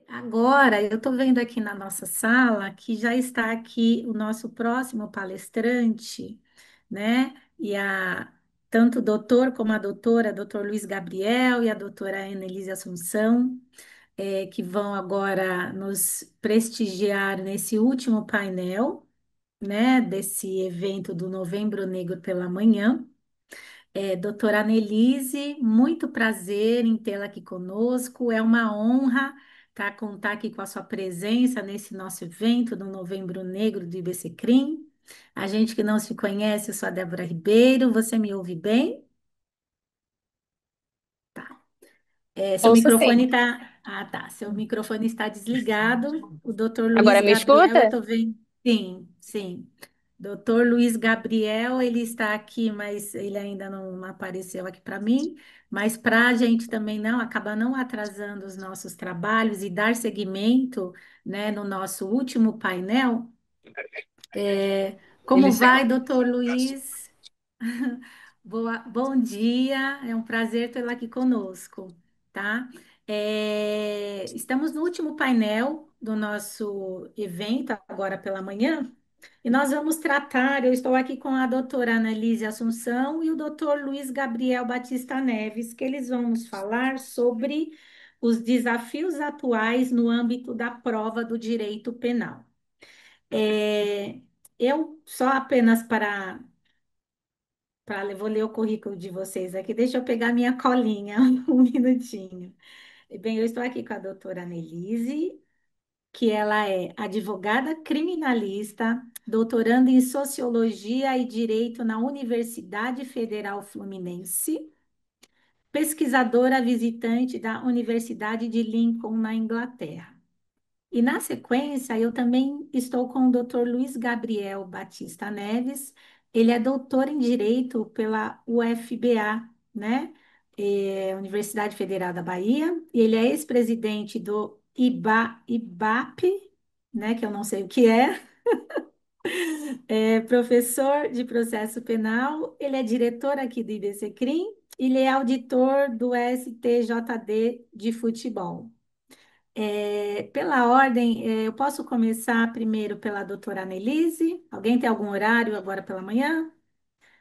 Agora, eu estou vendo aqui na nossa sala que já está aqui o nosso próximo palestrante, né? Tanto o doutor como a doutora, doutor Luiz Gabriel e a doutora Annelise Assunção, que vão agora nos prestigiar nesse último painel, né? Desse evento do Novembro Negro pela Manhã. Doutora Annelise, muito prazer em tê-la aqui conosco. É uma honra contar aqui com a sua presença nesse nosso evento do Novembro Negro do IBCCRIM. A gente que não se conhece, eu sou a Débora Ribeiro. Você me ouve bem? Seu Ouço microfone sim. está. Ah, tá. Seu microfone está desligado. O doutor Luiz Agora me Gabriel, eu escuta? estou vendo. Sim, sim. Doutor Luiz Gabriel, ele está aqui, mas ele ainda não apareceu aqui para mim. Mas para a gente também não acabar não atrasando os nossos trabalhos e dar seguimento, né, no nosso último painel. Como vai, doutor Luiz? Bom dia, é um prazer tê-la aqui conosco, tá? Estamos no último painel do nosso evento, agora pela manhã, e nós vamos tratar. Eu estou aqui com a doutora Annelise Assunção e o doutor Luiz Gabriel Batista Neves, que eles vão nos falar sobre os desafios atuais no âmbito da prova do direito penal. É, eu só apenas vou ler o currículo de vocês aqui. Deixa eu pegar minha colinha um minutinho. Bem, eu estou aqui com a doutora Annelise, que ela é advogada criminalista, doutoranda em Sociologia e Direito na Universidade Federal Fluminense, pesquisadora visitante da Universidade de Lincoln, na Inglaterra. E na sequência, eu também estou com o doutor Luiz Gabriel Batista Neves. Ele é doutor em Direito pela UFBA, né? Universidade Federal da Bahia. E ele é ex-presidente do IBAP, né? Que eu não sei o que é. É professor de processo penal. Ele é diretor aqui do IBCCRIM. Ele é auditor do STJD de futebol. Pela ordem, eu posso começar primeiro pela doutora Annelise? Alguém tem algum horário agora pela manhã?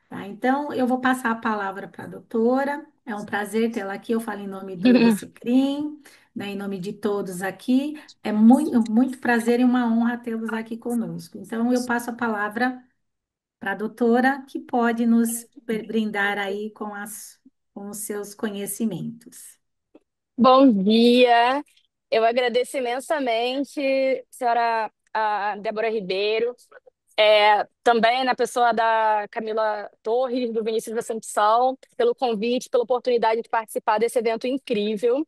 Tá, então, eu vou passar a palavra para a doutora. É um prazer tê-la aqui. Eu falo em nome do IBCCRIM, né, em nome de todos aqui. É muito, muito prazer e uma honra tê-los aqui conosco. Então, eu passo a palavra para a doutora, que pode nos brindar aí com os seus conhecimentos. Bom dia. Eu agradeço imensamente, senhora Débora Ribeiro, também na pessoa da Camila Torres, do Vinícius Assumpção, pelo convite, pela oportunidade de participar desse evento incrível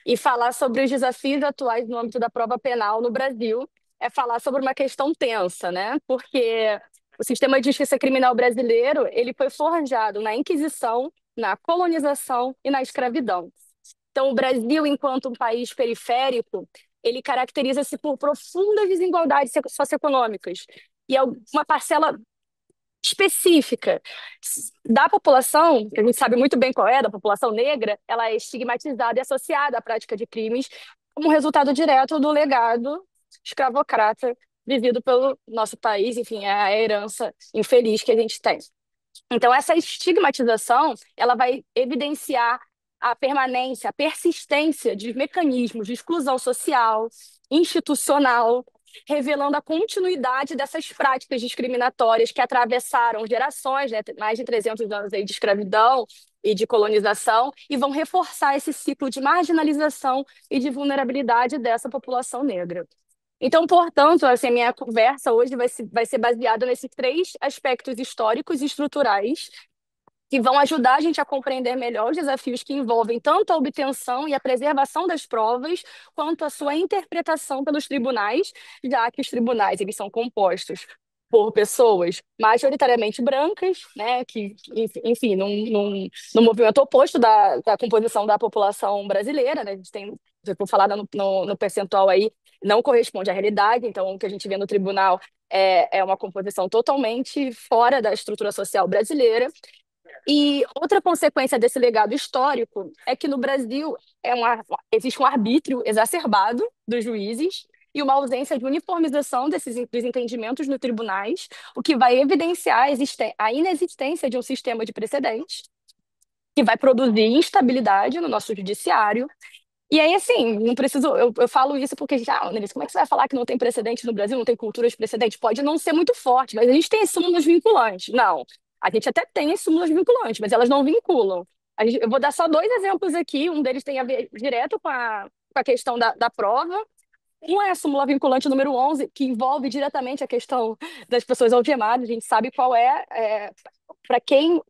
e falar sobre os desafios atuais no âmbito da prova penal no Brasil. É falar sobre uma questão tensa, né? Porque o sistema de justiça criminal brasileiro, ele foi forjado na Inquisição, na colonização e na escravidão. Então, o Brasil, enquanto um país periférico, ele caracteriza-se por profundas desigualdades socioeconômicas e uma parcela específica da população, que a gente sabe muito bem qual é, da população negra, ela é estigmatizada e associada à prática de crimes como resultado direto do legado escravocrata vivido pelo nosso país, enfim, é a herança infeliz que a gente tem. Então, essa estigmatização, ela vai evidenciar a permanência, a persistência de mecanismos de exclusão social, institucional, revelando a continuidade dessas práticas discriminatórias que atravessaram gerações, né, mais de 300 anos aí de escravidão e de colonização, e vão reforçar esse ciclo de marginalização e de vulnerabilidade dessa população negra. Então, portanto, assim, a minha conversa hoje vai ser baseada nesses três aspectos históricos e estruturais que vão ajudar a gente a compreender melhor os desafios que envolvem tanto a obtenção e a preservação das provas, quanto a sua interpretação pelos tribunais, já que os tribunais eles são compostos por pessoas majoritariamente brancas, né, enfim, num movimento oposto da composição da população brasileira, né, a gente tem, se eu for falar no percentual aí, não corresponde à realidade, então o que a gente vê no tribunal é uma composição totalmente fora da estrutura social brasileira, E outra consequência desse legado histórico é que no Brasil existe um arbítrio exacerbado dos juízes e uma ausência de uniformização dos entendimentos no tribunais, o que vai evidenciar a inexistência de um sistema de precedentes, que vai produzir instabilidade no nosso judiciário. E aí, assim, não preciso. Eu falo isso porque, Nelly, como é que você vai falar que não tem precedente no Brasil, não tem cultura de precedente? Pode não ser muito forte, mas a gente tem as súmulas vinculantes. Não, a gente até tem as súmulas vinculantes, mas elas não vinculam. Eu vou dar só dois exemplos aqui. Um deles tem a ver direto com a questão da prova. Um é a súmula vinculante número 11, que envolve diretamente a questão das pessoas algemadas. A gente sabe qual para quem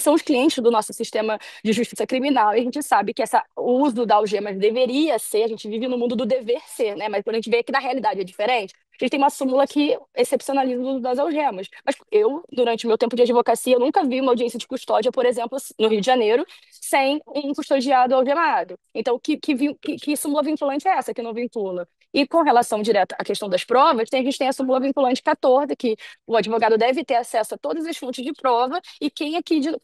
são os clientes do nosso sistema de justiça criminal. E a gente sabe que o uso da algema deveria ser, a gente vive no mundo do dever ser, né? Mas quando a gente vê que na realidade é diferente, a gente tem uma súmula que excepcionaliza o uso das algemas. Mas eu, durante o meu tempo de advocacia, eu nunca vi uma audiência de custódia, por exemplo, no Rio de Janeiro, sem um custodiado algemado. Então, que súmula vinculante é essa que não vincula? E com relação direta à questão das provas, a gente tem a súmula vinculante 14, que o advogado deve ter acesso a todas as fontes de prova, e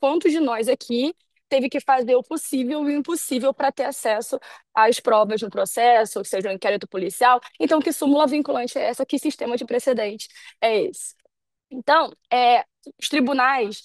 quantos de nós aqui teve que fazer o possível e o impossível para ter acesso às provas no processo, ou seja, um inquérito policial. Então, que súmula vinculante é essa? Que sistema de precedente é esse? Então, os tribunais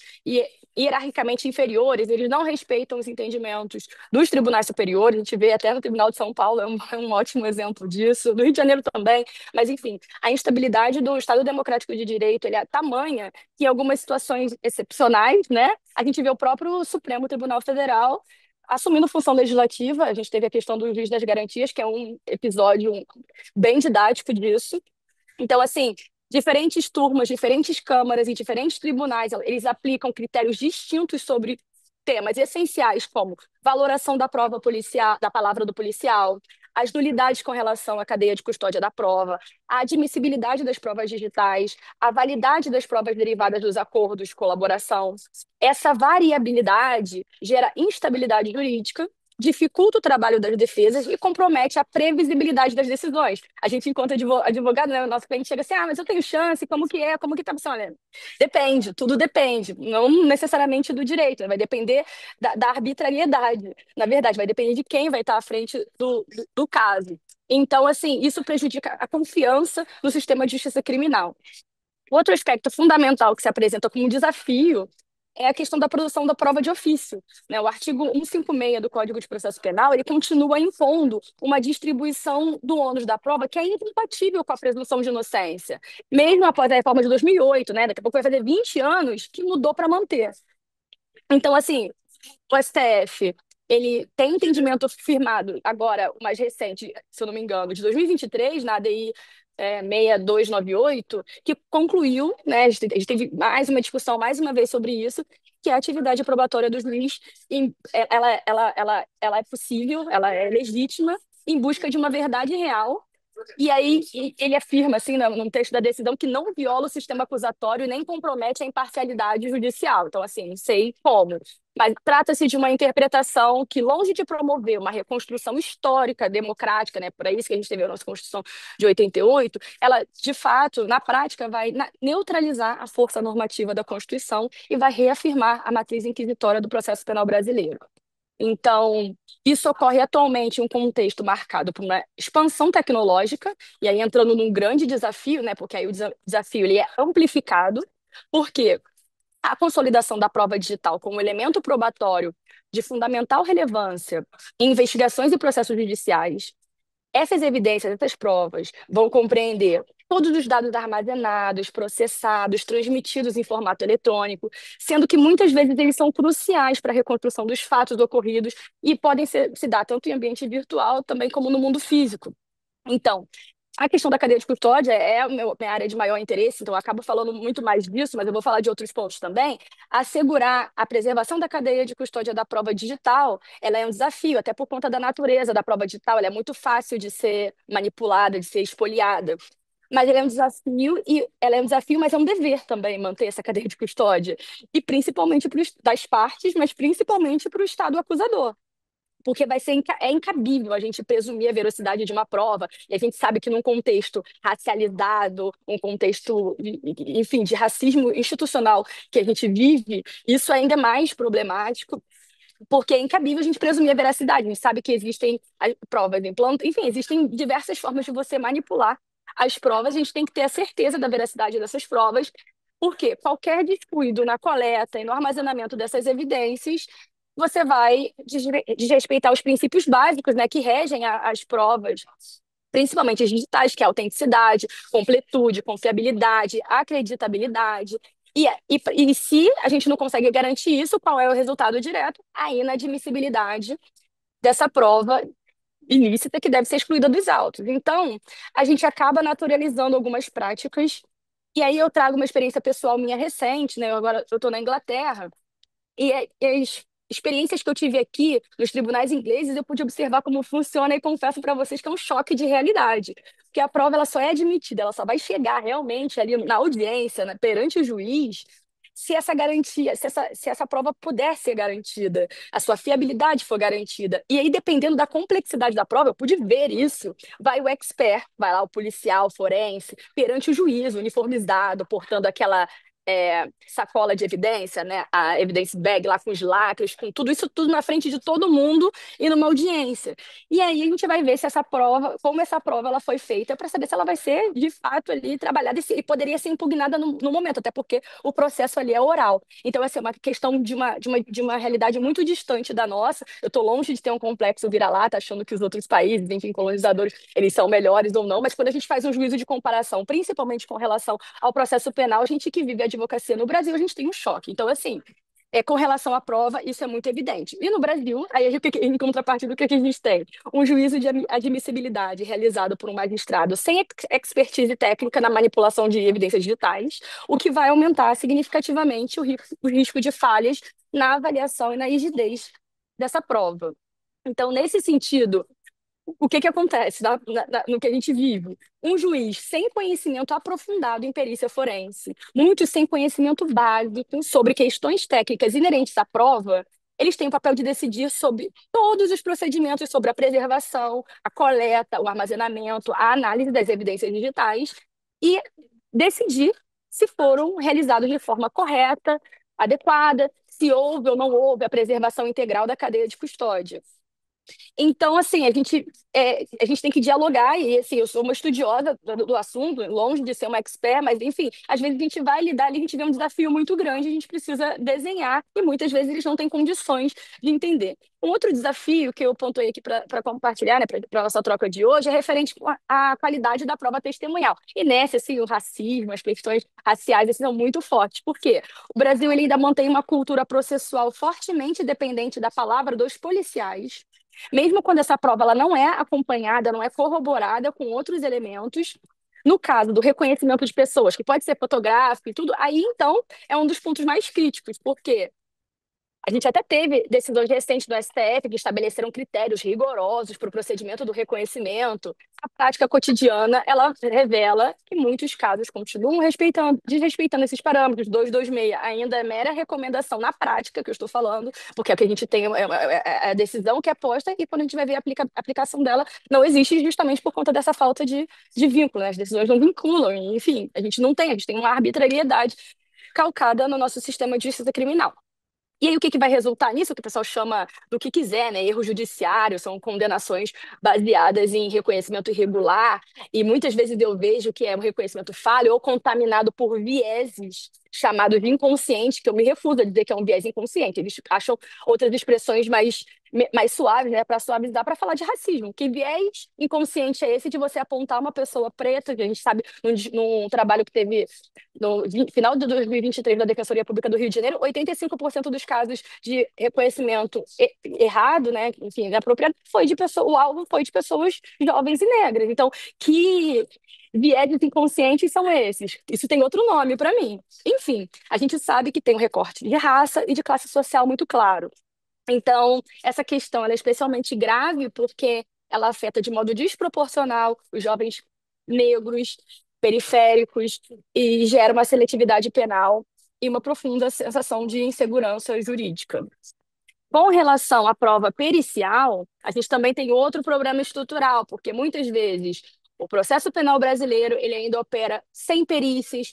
hierarquicamente inferiores, eles não respeitam os entendimentos dos tribunais superiores. A gente vê até no Tribunal de São Paulo, é um ótimo exemplo disso, no Rio de Janeiro também. Mas, enfim, a instabilidade do Estado Democrático de Direito, ele é tamanha que em algumas situações excepcionais, né, a gente vê o próprio Supremo Tribunal Federal assumindo função legislativa. A gente teve a questão do juiz das garantias, que é um episódio bem didático disso. Então, assim, diferentes turmas, diferentes câmaras e diferentes tribunais, eles aplicam critérios distintos sobre temas essenciais, como valoração da prova policial, da palavra do policial, as nulidades com relação à cadeia de custódia da prova, a admissibilidade das provas digitais, a validade das provas derivadas dos acordos de colaboração. Essa variabilidade gera instabilidade jurídica, dificulta o trabalho das defesas e compromete a previsibilidade das decisões. A gente, enquanto advogado, né, o nosso cliente chega assim, mas eu tenho chance, como que é? Como que tá? Assim, olha, depende, tudo depende, não necessariamente do direito, né? Vai depender da arbitrariedade, na verdade, vai depender de quem vai estar à frente do caso. Então, assim, isso prejudica a confiança no sistema de justiça criminal. Outro aspecto fundamental que se apresenta como um desafio é a questão da produção da prova de ofício, né? O artigo 156 do Código de Processo Penal, ele continua impondo uma distribuição do ônus da prova que é incompatível com a presunção de inocência, mesmo após a reforma de 2008, né? Daqui a pouco vai fazer 20 anos que mudou para manter. Então, assim, o STF, ele tem entendimento firmado agora, o mais recente, se eu não me engano, de 2023, na ADI 6298, que concluiu, né, a gente teve mais uma discussão, mais uma vez, sobre isso, que a atividade probatória do juiz, ela é possível, ela é legítima, em busca de uma verdade real. E aí ele afirma, assim, no texto da decisão, que não viola o sistema acusatório e nem compromete a imparcialidade judicial. Então, assim, não sei como. Mas trata-se de uma interpretação que, longe de promover uma reconstrução histórica, democrática, né, para isso que a gente teve a nossa Constituição de 88, ela, de fato, na prática, vai neutralizar a força normativa da Constituição e vai reafirmar a matriz inquisitória do processo penal brasileiro. Então, isso ocorre atualmente em um contexto marcado por uma expansão tecnológica, e aí entrando num grande desafio, né, porque aí o desafio ele é amplificado, porque a consolidação da prova digital como elemento probatório de fundamental relevância em investigações e processos judiciais. Essas evidências, essas provas, vão compreender todos os dados armazenados, processados, transmitidos em formato eletrônico, sendo que muitas vezes eles são cruciais para a reconstrução dos fatos ocorridos e podem se dar tanto em ambiente virtual também como no mundo físico. Então, a questão da cadeia de custódia é a minha área de maior interesse, então eu acabo falando muito mais disso, mas eu vou falar de outros pontos também. Assegurar a preservação da cadeia de custódia da prova digital, ela é um desafio, até por conta da natureza da prova digital, ela é muito fácil de ser manipulada, de ser espoliada. Mas ele é um desafio, e ela é um desafio, mas é um dever também manter essa cadeia de custódia. E principalmente das partes, mas principalmente para o Estado acusador. porque é incabível a gente presumir a veracidade de uma prova, e a gente sabe que num contexto racializado, um contexto, enfim, de racismo institucional que a gente vive, isso ainda é mais problemático, porque é incabível a gente presumir a veracidade. A gente sabe que existem provas em plano, enfim, existem diversas formas de você manipular as provas, a gente tem que ter a certeza da veracidade dessas provas, porque qualquer descuido na coleta e no armazenamento dessas evidências, você vai desrespeitar os princípios básicos, né, que regem as provas, principalmente as digitais, que é a autenticidade, completude, confiabilidade, acreditabilidade. E se a gente não consegue garantir isso, qual é o resultado direto? A inadmissibilidade dessa prova ilícita que deve ser excluída dos autos. Então, a gente acaba naturalizando algumas práticas. E aí eu trago uma experiência pessoal minha recente, né? Agora eu estou na Inglaterra, e as experiências que eu tive aqui nos tribunais ingleses, eu pude observar como funciona e confesso para vocês que é um choque de realidade. Porque a prova ela só é admitida, ela só vai chegar realmente ali na audiência, né, perante o juiz, se essa garantia, se essa prova puder ser garantida, a sua fiabilidade for garantida. E aí, dependendo da complexidade da prova, eu pude ver isso. Vai o expert, vai lá o policial forense, perante o juiz, uniformizado, portando aquela sacola de evidência, né? A evidence bag lá com os lacres, com tudo isso tudo na frente de todo mundo e numa audiência. E aí a gente vai ver se essa prova, como essa prova ela foi feita para saber se ela vai ser de fato ali trabalhada e poderia ser impugnada no momento, até porque o processo ali é oral. Então, assim, é uma questão de uma realidade muito distante da nossa. Eu estou longe de ter um complexo vira-lata, achando que os outros países, enfim, colonizadores, eles são melhores ou não, mas quando a gente faz um juízo de comparação, principalmente com relação ao processo penal, a gente que vive a advocacia no Brasil, a gente tem um choque. Então, assim, com relação à prova, isso é muito evidente. E no Brasil, aí em contrapartida, o que a gente tem? Um juízo de admissibilidade realizado por um magistrado sem expertise técnica na manipulação de evidências digitais, o que vai aumentar significativamente o risco de falhas na avaliação e na rigidez dessa prova. Então, nesse sentido, o que que acontece no que a gente vive? Um juiz sem conhecimento aprofundado em perícia forense, muito sem conhecimento básico sobre questões técnicas inerentes à prova, eles têm o papel de decidir sobre todos os procedimentos sobre a preservação, a coleta, o armazenamento, a análise das evidências digitais e decidir se foram realizados de forma correta, adequada, se houve ou não houve a preservação integral da cadeia de custódia. Então, assim, a gente tem que dialogar, e assim, eu sou uma estudiosa do assunto, longe de ser uma expert, mas enfim, às vezes a gente vai lidar ali, a gente vê um desafio muito grande, a gente precisa desenhar, e muitas vezes eles não têm condições de entender. Um outro desafio que eu pontuei aqui para compartilhar, né, para a nossa troca de hoje, é referente à qualidade da prova testemunhal. E nessa, assim, o racismo, as questões raciais, assim, são muito fortes. Por quê? O Brasil ele ainda mantém uma cultura processual fortemente dependente da palavra dos policiais, mesmo quando essa prova ela não é acompanhada, não é corroborada com outros elementos. No caso do reconhecimento de pessoas, que pode ser fotográfico e tudo, aí então é um dos pontos mais críticos, porque a gente até teve decisões recentes do STF que estabeleceram critérios rigorosos para o procedimento do reconhecimento. A prática cotidiana, ela revela que muitos casos continuam desrespeitando esses parâmetros. 226 ainda é mera recomendação na prática, que eu estou falando, porque é o que a gente tem é a decisão que é posta e quando a gente vai ver a aplicação dela, não existe justamente por conta dessa falta de vínculo, né? As decisões não vinculam, enfim, a gente tem uma arbitrariedade calcada no nosso sistema de justiça criminal. E aí, o que que vai resultar nisso? O que o pessoal chama do que quiser, né? Erro judiciário, são condenações baseadas em reconhecimento irregular, e muitas vezes eu vejo que é um reconhecimento falho ou contaminado por vieses chamados de inconsciente, que eu me refuso a dizer que é um viés inconsciente. Eles acham outras expressões mais suaves, né? Para suavizar, para falar de racismo. Que viés inconsciente é esse de você apontar uma pessoa preta, que a gente sabe, num trabalho que teve no final de 2023 da Defensoria Pública do Rio de Janeiro, 85% dos casos de reconhecimento errado, né, enfim, inapropriado, o alvo foi de pessoas jovens e negras. Então, que vieses inconscientes são esses? Isso tem outro nome para mim. Enfim, a gente sabe que tem um recorte de raça e de classe social muito claro. Então, essa questão ela é especialmente grave porque ela afeta de modo desproporcional os jovens negros, periféricos, e gera uma seletividade penal e uma profunda sensação de insegurança jurídica. Com relação à prova pericial, a gente também tem outro problema estrutural, porque muitas vezes o processo penal brasileiro ele ainda opera sem perícias,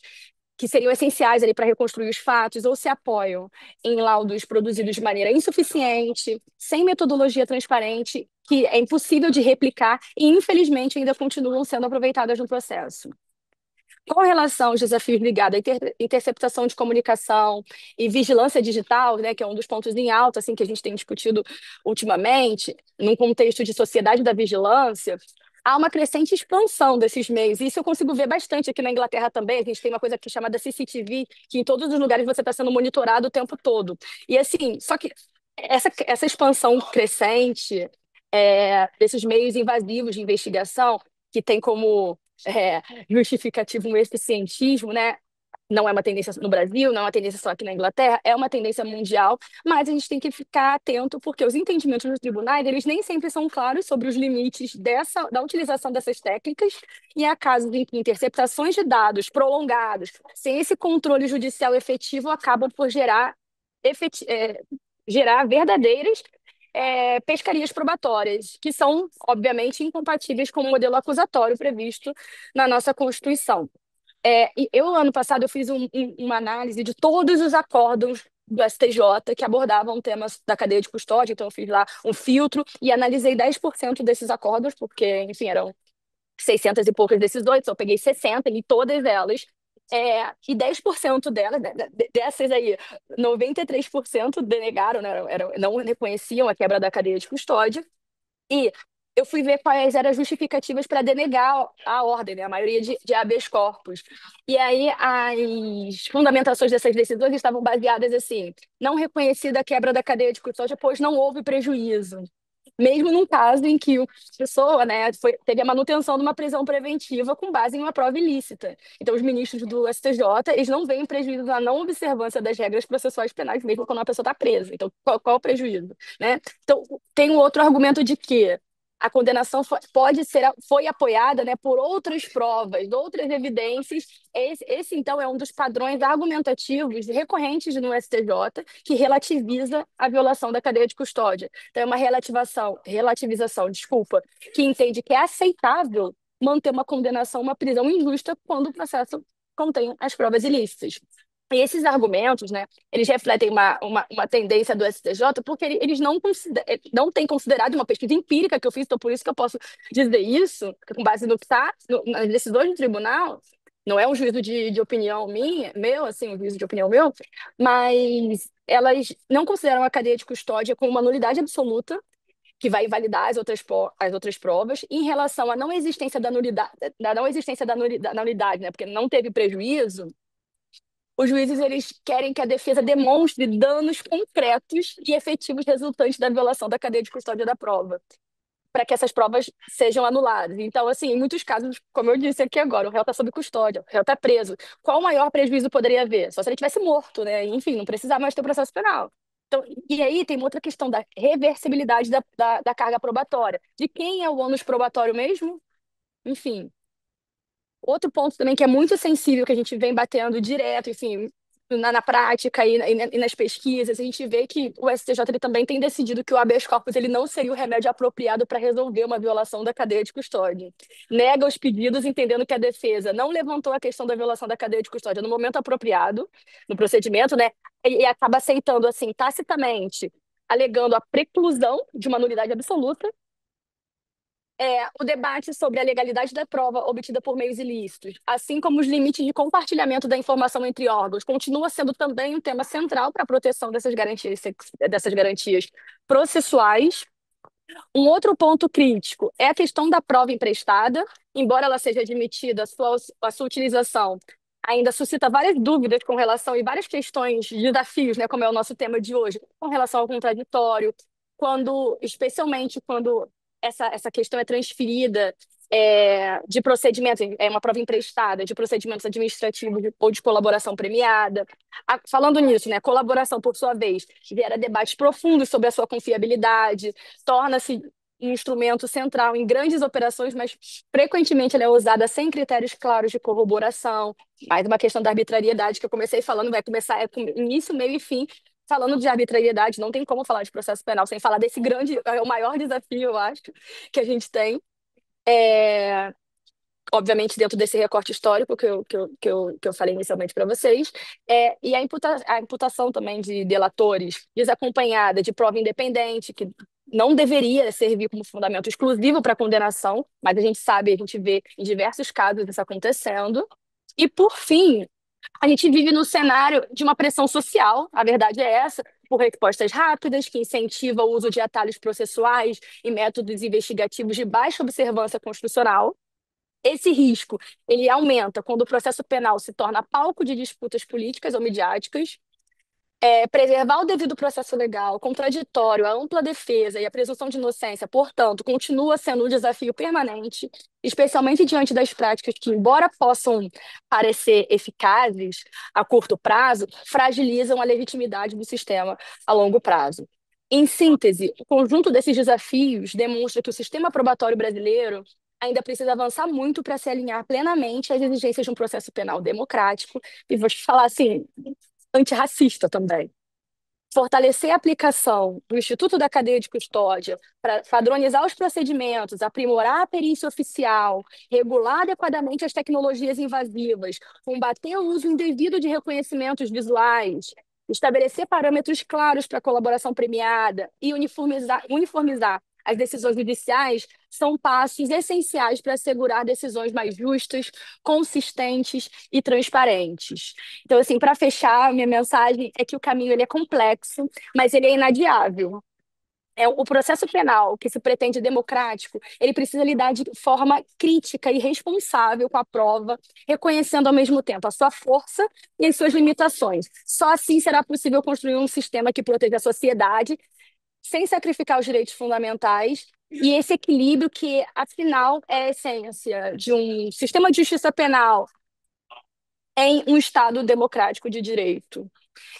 que seriam essenciais ali para reconstruir os fatos, ou se apoiam em laudos produzidos de maneira insuficiente, sem metodologia transparente, que é impossível de replicar e, infelizmente, ainda continuam sendo aproveitadas no processo. Com relação aos desafios ligados à interceptação de comunicação e vigilância digital, né, que é um dos pontos em alta assim, que a gente tem discutido ultimamente, num contexto de sociedade da vigilância, há uma crescente expansão desses meios. Isso eu consigo ver bastante aqui na Inglaterra também. A gente tem uma coisa aqui chamada CCTV, que em todos os lugares você está sendo monitorado o tempo todo. E assim, só que essa expansão crescente desses meios invasivos de investigação, que tem como justificativo um eficientismo, né? Não é uma tendência no Brasil, não é uma tendência só aqui na Inglaterra, é uma tendência mundial, mas a gente tem que ficar atento porque os entendimentos dos tribunais, eles nem sempre são claros sobre os limites da utilização dessas técnicas, e há casos em que interceptações de dados prolongados, sem esse controle judicial efetivo, acabam por gerar verdadeiras pescarias probatórias, que são, obviamente, incompatíveis com o modelo acusatório previsto na nossa Constituição. Ano passado, eu fiz uma análise de todos os acórdãos do STJ que abordavam temas da cadeia de custódia, então eu fiz lá um filtro e analisei 10% desses acórdãos, porque, enfim, eram 600 e poucas decisões, então eu peguei 60 em todas elas, e 10% delas, dessas aí, 93% denegaram, né, não reconheciam a quebra da cadeia de custódia, e eu fui ver quais eram as justificativas para denegar a ordem, né? A maioria de habeas corpus. E aí as fundamentações dessas decisões estavam baseadas assim: não reconhecida a quebra da cadeia de custódia, pois não houve prejuízo. Mesmo num caso em que a pessoa, né, teve a manutenção de uma prisão preventiva com base em uma prova ilícita. Então, os ministros do STJ, eles não veem prejuízo na não observância das regras processuais penais, mesmo quando uma pessoa está presa. Então, qual o prejuízo, né? Então, tem um outro argumento de que a condenação foi apoiada, né, por outras provas, outras evidências. Então, é um dos padrões argumentativos recorrentes no STJ que relativiza a violação da cadeia de custódia. Então, é uma relativização, desculpa, que entende que é aceitável manter uma condenação, uma prisão injusta quando o processo contém as provas ilícitas. E esses argumentos, né, eles refletem uma tendência do STJ, porque eles não têm considerado uma pesquisa empírica que eu fiz, então por isso que eu posso dizer isso, com base no que está nas decisões do tribunal, não é um juízo de opinião meu, assim, um juízo de opinião meu, mas elas não consideram a cadeia de custódia como uma nulidade absoluta, que vai invalidar as outras provas, e em relação à não existência da nulidade, né, porque não teve prejuízo. Os juízes eles querem que a defesa demonstre danos concretos e efetivos resultantes da violação da cadeia de custódia da prova, para que essas provas sejam anuladas. Então, assim, em muitos casos, como eu disse aqui agora, o réu está sob custódia, o réu está preso. Qual o maior prejuízo poderia haver? Só se ele tivesse morto, né? Enfim, não precisar mais ter processo penal. Então, e aí tem uma outra questão da reversibilidade da carga probatória. De quem é o ônus probatório mesmo? Enfim, outro ponto também que é muito sensível, que a gente vem batendo direto, enfim, na prática e nas pesquisas, a gente vê que o STJ ele também tem decidido que o habeas corpus ele não seria o remédio apropriado para resolver uma violação da cadeia de custódia. Nega os pedidos, entendendo que a defesa não levantou a questão da violação da cadeia de custódia no momento apropriado, no procedimento, né? E acaba aceitando, assim, tacitamente, alegando a preclusão de uma nulidade absoluta, o debate sobre a legalidade da prova obtida por meios ilícitos, assim como os limites de compartilhamento da informação entre órgãos, continua sendo também um tema central para a proteção dessas garantias processuais. Um outro ponto crítico é a questão da prova emprestada, embora ela seja admitida, a sua utilização ainda suscita várias dúvidas com relação e várias questões, desafios, né, como é o nosso tema de hoje, com relação ao contraditório, especialmente quando essa questão é transferida de procedimentos, é uma prova emprestada, de procedimentos administrativos ou de colaboração premiada. Falando nisso, né, colaboração, por sua vez, gera debates profundos sobre a sua confiabilidade, torna-se um instrumento central em grandes operações, mas frequentemente ela é usada sem critérios claros de corroboração. Mais uma questão da arbitrariedade que eu comecei falando, vai começar com início, meio e fim, falando de arbitrariedade, não tem como falar de processo penal sem falar desse grande, é o maior desafio, eu acho, que a gente tem. É, obviamente, dentro desse recorte histórico que eu falei inicialmente para vocês, e a imputação também de delatores desacompanhada de prova independente, que não deveria servir como fundamento exclusivo para condenação, mas a gente sabe, a gente vê em diversos casos isso acontecendo. E, por fim, a gente vive no cenário de uma pressão social, a verdade é essa, por respostas rápidas, que incentiva o uso de atalhos processuais e métodos investigativos de baixa observância constitucional. Esse risco, ele aumenta quando o processo penal se torna palco de disputas políticas ou midiáticas. Preservar o devido processo legal, contraditório, a ampla defesa e a presunção de inocência, portanto, continua sendo um desafio permanente, especialmente diante das práticas que, embora possam parecer eficazes a curto prazo, fragilizam a legitimidade do sistema a longo prazo. Em síntese, o conjunto desses desafios demonstra que o sistema probatório brasileiro ainda precisa avançar muito para se alinhar plenamente às exigências de um processo penal democrático. E vou te falar assim, antirracista também. Fortalecer a aplicação do Instituto da Cadeia de Custódia para padronizar os procedimentos, aprimorar a perícia oficial, regular adequadamente as tecnologias invasivas, combater o uso indevido de reconhecimentos visuais, estabelecer parâmetros claros para a colaboração premiada e uniformizar as decisões judiciais são passos essenciais para assegurar decisões mais justas, consistentes e transparentes. Então, assim, para fechar, minha mensagem é que o caminho ele é complexo, mas ele é inadiável. O processo penal que se pretende democrático, ele precisa lidar de forma crítica e responsável com a prova, reconhecendo ao mesmo tempo a sua força e as suas limitações. Só assim será possível construir um sistema que proteja a sociedade sem sacrificar os direitos fundamentais e esse equilíbrio que, afinal, é a essência de um sistema de justiça penal em um Estado democrático de direito.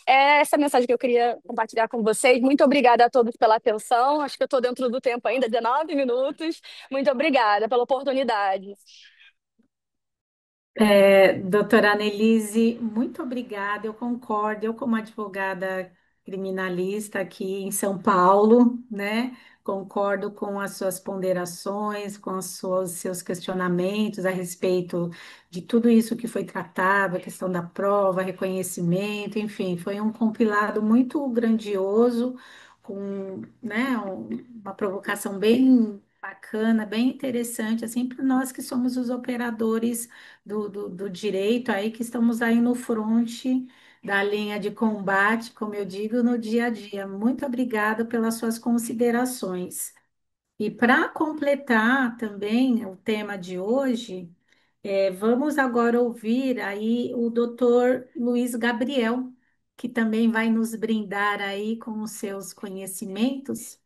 É essa mensagem que eu queria compartilhar com vocês. Muito obrigada a todos pela atenção. Acho que eu estou dentro do tempo ainda, 19 minutos. Muito obrigada pela oportunidade. Doutora Annelise, muito obrigada. Eu concordo. Eu, como advogada criminalista aqui em São Paulo, né, concordo com as suas ponderações, com seus questionamentos a respeito de tudo isso que foi tratado, a questão da prova, reconhecimento, enfim, foi um compilado muito grandioso, com, né, uma provocação bem bacana, bem interessante, assim, para nós que somos os operadores do direito aí, que estamos aí no fronte da linha de combate, como eu digo, no dia a dia. Muito obrigada pelas suas considerações. E para completar também o tema de hoje, vamos agora ouvir aí o doutor Luiz Gabriel, que também vai nos brindar aí com os seus conhecimentos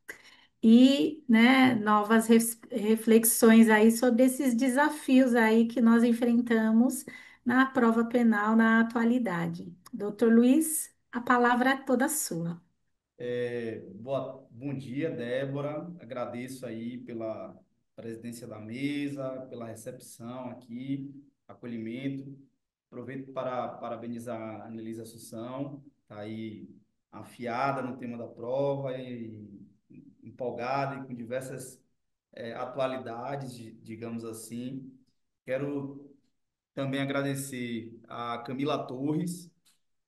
e, né, novas reflexões aí sobre esses desafios aí que nós enfrentamos na prova penal na atualidade. Doutor Luiz, a palavra é toda sua. Bom dia, Débora. Agradeço aí pela presidência da mesa, pela recepção aqui, acolhimento. Aproveito para parabenizar a Anelise Assunção, está aí afiada no tema da prova e empolgada e com diversas atualidades, digamos assim. Quero também agradecer a Camila Torres,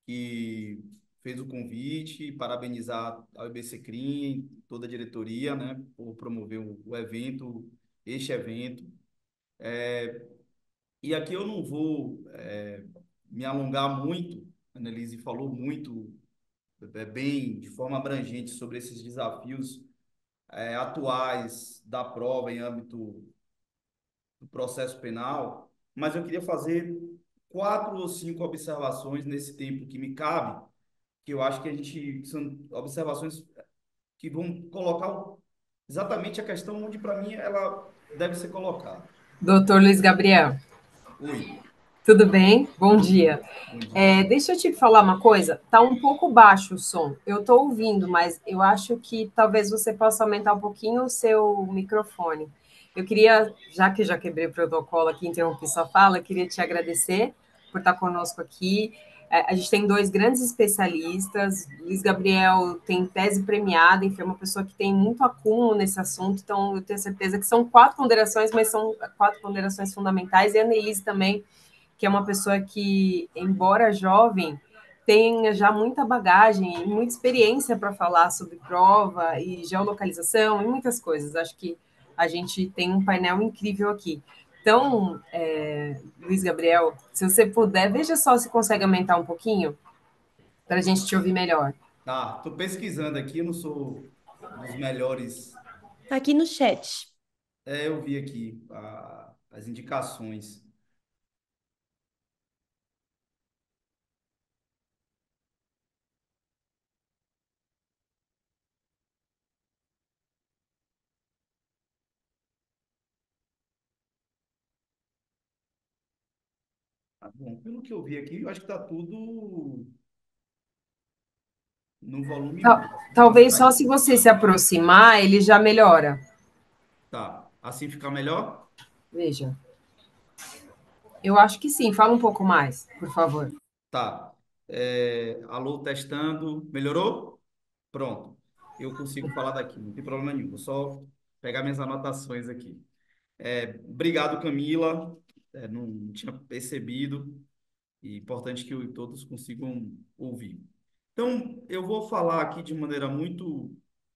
que fez o convite, parabenizar a UBC CRIM, toda a diretoria, né, por promover o evento, este evento. E aqui eu não vou me alongar muito, a Annelise falou muito, bem, de forma abrangente, sobre esses desafios atuais da prova em âmbito do processo penal, mas eu queria fazer 4 ou 5 observações nesse tempo que me cabe, que eu acho que a gente são observações que vão colocar exatamente a questão onde, para mim, ela deve ser colocada. Doutor Luiz Gabriel, Oi, tudo bem? Bom dia. bom dia. Deixa eu te falar uma coisa, tá um pouco baixo o som. Eu estou ouvindo, mas eu acho que talvez você possa aumentar um pouquinho o seu microfone. Eu queria, já que já quebrei o protocolo aqui, interrompi sua fala, queria te agradecer por estar conosco aqui. A gente tem dois grandes especialistas. Luiz Gabriel tem tese premiada, enfim, é uma pessoa que tem muito acúmulo nesse assunto, então eu tenho certeza que são 4 ponderações, mas são 4 ponderações fundamentais. E a Annelise também, que é uma pessoa que, embora jovem, tem já muita bagagem e muita experiência para falar sobre prova e geolocalização e muitas coisas. Acho que a gente tem um painel incrível aqui. Então, Luiz Gabriel, se você puder, veja só se consegue aumentar um pouquinho para a gente te ouvir melhor. Tá, tô pesquisando aqui, eu não sou dos melhores. Tá aqui no chat. Eu vi aqui as indicações. Tá bom, pelo que eu vi aqui, eu acho que tá tudo no volume máximo. Deixa eu Talvez aumentar só aqui. se você se aproximar, ele já melhora. Tá, assim fica melhor? Veja. Eu acho que sim. Fala um pouco mais, por favor. Tá. Alô, testando. Melhorou? Pronto. Eu consigo falar daqui, não tem problema nenhum. Vou só pegar minhas anotações aqui. Obrigado, Camila. Não tinha percebido. E importante que todos consigam ouvir. Então, eu vou falar aqui de maneira muito.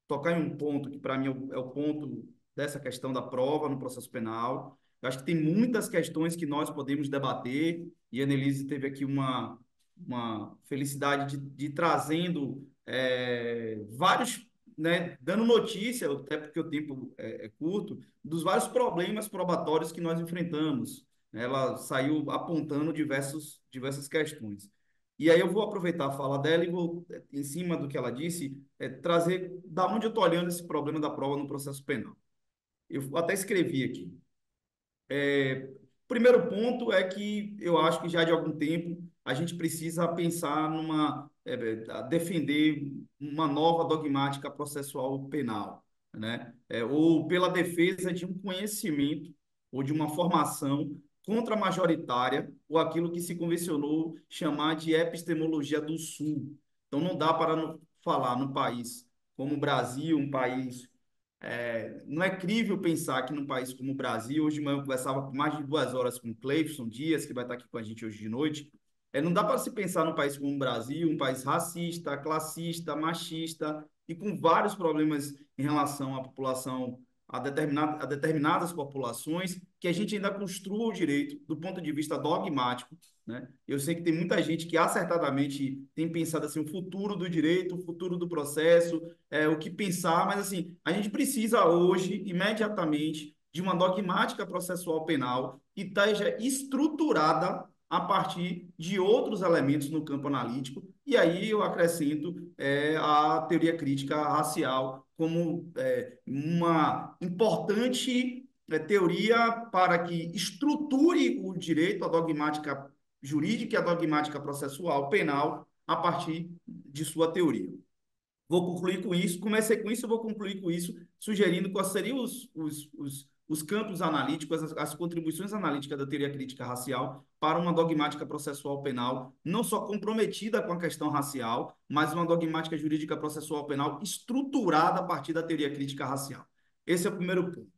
Tocar em um ponto que, para mim, é o ponto dessa questão da prova no processo penal. Eu acho que tem muitas questões que nós podemos debater, e a Annelise teve aqui uma felicidade de trazendo vários, né, dando notícia, até porque o tempo é curto, dos vários problemas probatórios que nós enfrentamos. Ela saiu apontando diversas questões. E aí eu vou aproveitar a fala dela e vou, em cima do que ela disse, trazer da onde eu estou olhando esse problema da prova no processo penal. Eu até escrevi aqui. O primeiro ponto é que eu acho que já de algum tempo a gente precisa pensar defender uma nova dogmática processual penal, né? Ou pela defesa de um conhecimento ou de uma formação contra-majoritária ou aquilo que se convencionou chamar de epistemologia do Sul. Então não dá para não falar num país como o Brasil, um país não é crível pensar que num país como o Brasil, hoje de manhã eu conversava por mais de 2 horas com o Cleifson Dias, que vai estar aqui com a gente hoje de noite, não dá para se pensar num país como o Brasil, um país racista, classista, machista e com vários problemas em relação à população, a determinadas populações, que a gente ainda construa o direito do ponto de vista dogmático, né? Eu sei que tem muita gente que acertadamente tem pensado assim, o futuro do direito, o futuro do processo, o que pensar, mas assim, a gente precisa hoje, imediatamente, de uma dogmática processual penal que esteja estruturada a partir de outros elementos no campo analítico, e aí eu acrescento a teoria crítica racial como uma importante teoria para que estruture o direito, a dogmática jurídica e a dogmática processual penal a partir de sua teoria. Vou concluir com isso, comecei com isso, eu vou concluir com isso, sugerindo quais seriam os campos analíticos, as contribuições analíticas da teoria crítica racial para uma dogmática processual penal, não só comprometida com a questão racial, mas uma dogmática jurídica processual penal estruturada a partir da teoria crítica racial. Esse é o primeiro ponto.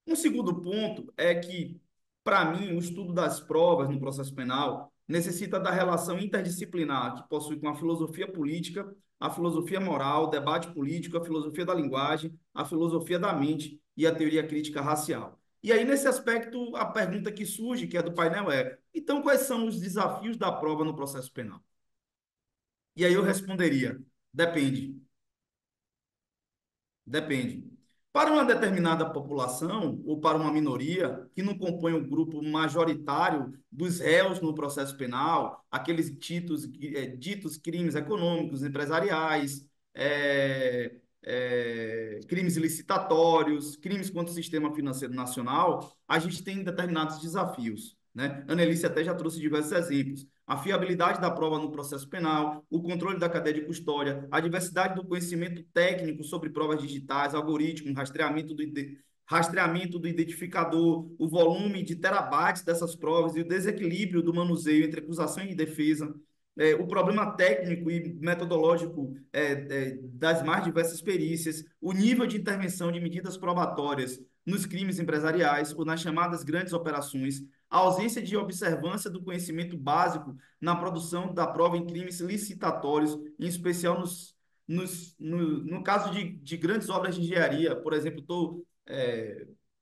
Um segundo ponto é que, para mim, o estudo das provas no processo penal necessita da relação interdisciplinar que possui com a filosofia política, a filosofia moral, o debate político, a filosofia da linguagem, a filosofia da mente e a teoria crítica racial. E aí, nesse aspecto, a pergunta que surge, que é do painel, então, quais são os desafios da prova no processo penal? E aí eu responderia, depende. Depende. Para uma determinada população ou para uma minoria que não compõe o grupo majoritário dos réus no processo penal, aqueles ditos crimes econômicos, empresariais, crimes licitatórios, crimes contra o sistema financeiro nacional, a gente tem determinados desafios, né? A Annelise até já trouxe diversos exemplos. A fiabilidade da prova no processo penal, o controle da cadeia de custódia, a diversidade do conhecimento técnico sobre provas digitais, algoritmo, rastreamento do identificador, o volume de terabytes dessas provas e o desequilíbrio do manuseio entre acusação e defesa. o problema técnico e metodológico das mais diversas perícias, o nível de intervenção de medidas probatórias nos crimes empresariais ou nas chamadas grandes operações, a ausência de observância do conhecimento básico na produção da prova em crimes licitatórios, em especial no caso de grandes obras de engenharia. Por exemplo, estou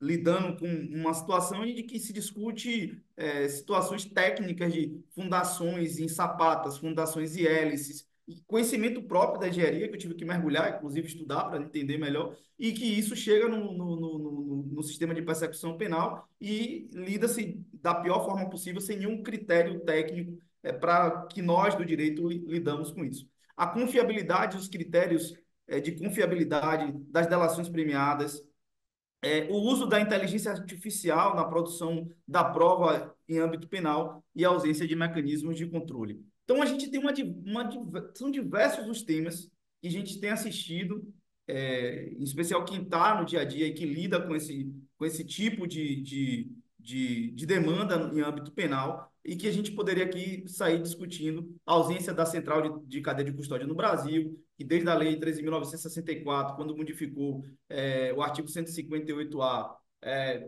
lidando com uma situação de que se discute situações técnicas de fundações em sapatas, fundações e hélices, e conhecimento próprio da engenharia, que eu tive que mergulhar, inclusive estudar para entender melhor, e que isso chega no sistema de persecução penal e lida-se da pior forma possível, sem nenhum critério técnico para que nós do direito lidamos com isso. A confiabilidade, os critérios de confiabilidade das delações premiadas, o uso da inteligência artificial na produção da prova em âmbito penal e a ausência de mecanismos de controle. Então, a gente tem são diversos os temas que a gente tem assistido, em especial quem está no dia a dia e que lida com esse tipo de demanda em âmbito penal, e que a gente poderia aqui sair discutindo a ausência da central de cadeia de custódia no Brasil, que desde a Lei 13.964, quando modificou o artigo 158-A,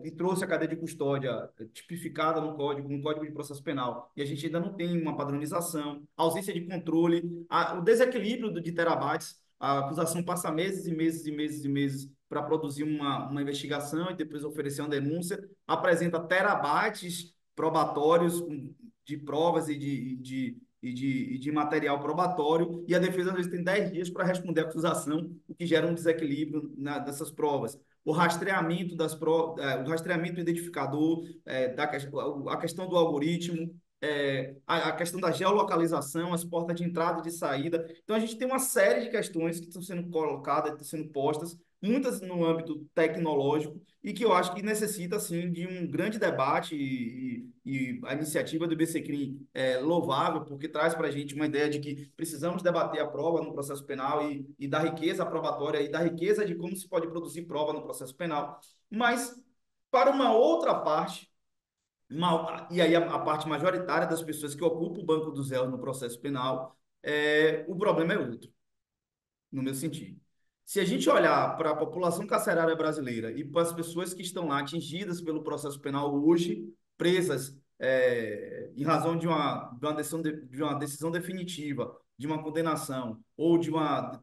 e trouxe a cadeia de custódia tipificada no Código de Processo Penal, e a gente ainda não tem uma padronização, a ausência de controle, o desequilíbrio de terabytes, a acusação passa meses e meses e meses e meses para produzir uma investigação e depois oferecer uma denúncia, apresenta terabytes probatórios de provas e de material probatório, e a defesa às vezes tem 10 dias para responder a acusação, o que gera um desequilíbrio dessas provas. O rastreamento o rastreamento identificador, a questão do algoritmo, a questão da geolocalização, as portas de entrada e de saída. Então, a gente tem uma série de questões que estão sendo colocadas, estão sendo postas, muitas no âmbito tecnológico, e que eu acho que necessita, assim, de um grande debate, e a iniciativa do BCCRIM é louvável, porque traz para a gente uma ideia de que precisamos debater a prova no processo penal e da riqueza probatória e da riqueza de como se pode produzir prova no processo penal. Mas, para uma outra parte, e aí a parte majoritária das pessoas que ocupam o banco dos réus no processo penal, o problema é outro, no meu sentido. Se a gente olhar para a população carcerária brasileira e para as pessoas que estão lá atingidas pelo processo penal hoje, presas em razão de uma decisão definitiva, de uma condenação ou de uma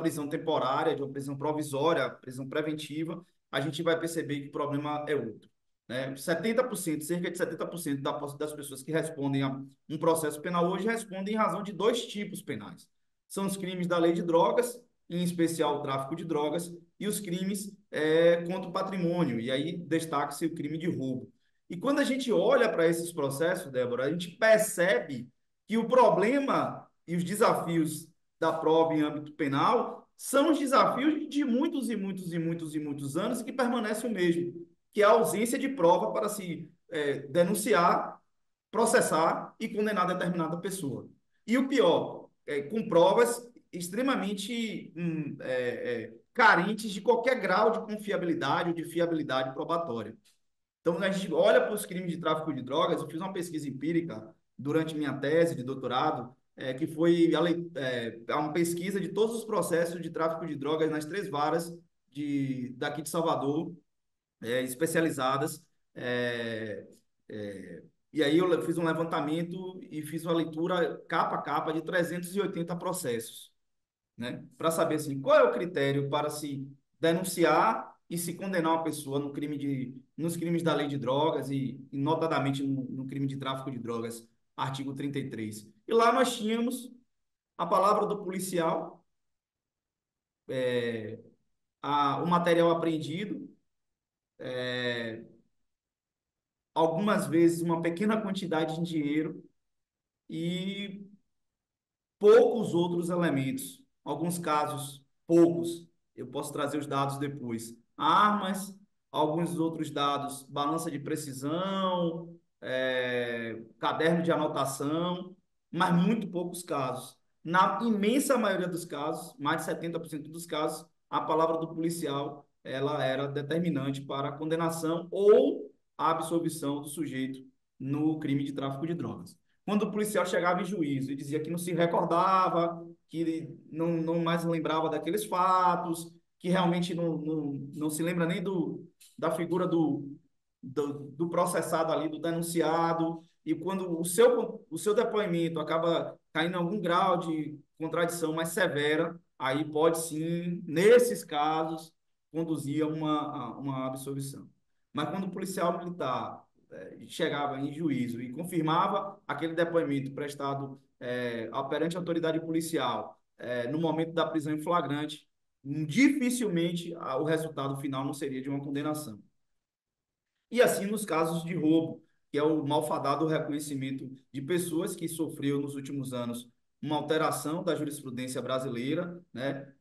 prisão temporária, de uma prisão provisória, prisão preventiva, a gente vai perceber que o problema é outro. 70%, cerca de 70% das pessoas que respondem a um processo penal hoje respondem em razão de dois tipos penais. São os crimes da lei de drogas, em especial o tráfico de drogas, e os crimes contra o patrimônio, e aí destaca-se o crime de roubo. E quando a gente olha para esses processos, Débora, a gente percebe que o problema e os desafios da prova em âmbito penal são os desafios de muitos e muitos e muitos e muitos anos e que permanecem o mesmo, que é a ausência de prova para se denunciar, processar e condenar determinada pessoa. E o pior, com provas extremamente carentes de qualquer grau de confiabilidade ou de fiabilidade probatória. Então, a gente olha para os crimes de tráfico de drogas. Eu fiz uma pesquisa empírica durante minha tese de doutorado, que foi uma pesquisa de todos os processos de tráfico de drogas nas 3 varas daqui de Salvador, especializadas. E aí eu fiz um levantamento e fiz uma leitura capa a capa de 380 processos, né? Para saber assim, qual é o critério para se denunciar e se condenar uma pessoa nos crimes da lei de drogas e notadamente no crime de tráfico de drogas, artigo 33. E lá nós tínhamos a palavra do policial, o material apreendido, algumas vezes uma pequena quantidade de dinheiro e poucos outros elementos. Alguns casos, poucos. Eu posso trazer os dados depois. Armas, alguns outros dados, balança de precisão, caderno de anotação, mas muito poucos casos. Na imensa maioria dos casos, mais de 70% dos casos, a palavra do policial ela era determinante para a condenação ou a absolvição do sujeito no crime de tráfico de drogas. quando o policial chegava em juízo e dizia que não se recordava, que ele não mais lembrava daqueles fatos, que realmente não se lembra nem da figura do processado ali, do denunciado, e quando o seu depoimento acaba caindo em algum grau de contradição mais severa, aí pode sim, nesses casos, conduzir a uma absolvição. Mas quando o policial militar chegava em juízo e confirmava aquele depoimento prestado perante a autoridade policial no momento da prisão em flagrante, dificilmente o resultado final não seria de uma condenação. E assim nos casos de roubo, que é o malfadado reconhecimento de pessoas que sofreu nos últimos anos uma alteração da jurisprudência brasileira, né,